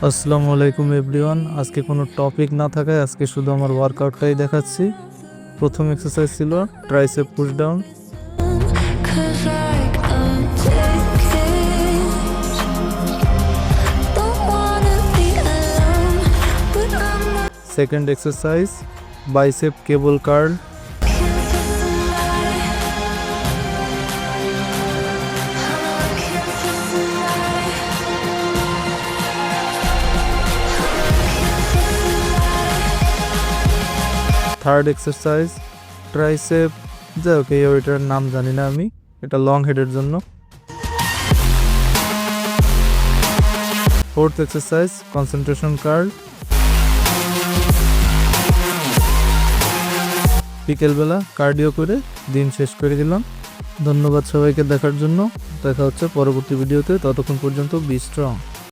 আসসালামু আলাইকুম এভরিওয়ান। আজকে কোনো টপিক না থাকায় আজকে শুধু আমার ওয়ার্কআউটটাই দেখাচ্ছি। প্রথম এক্সারসাইজ ছিল tricep push down, second exercise bicep cable curl, third exercise tricep, যাই হোক ওইটার নাম জানি না আমি, এটা লং হেডের জন্য। Fourth exercise concentration curl. বিকেলবেলা কার্ডিও করে দিন শেষ করে দিলাম। ধন্যবাদ সবাইকে দেখার জন্য। দেখা হচ্ছে পরবর্তী ভিডিওতে, ততক্ষণ পর্যন্ত বি স্ট্রং।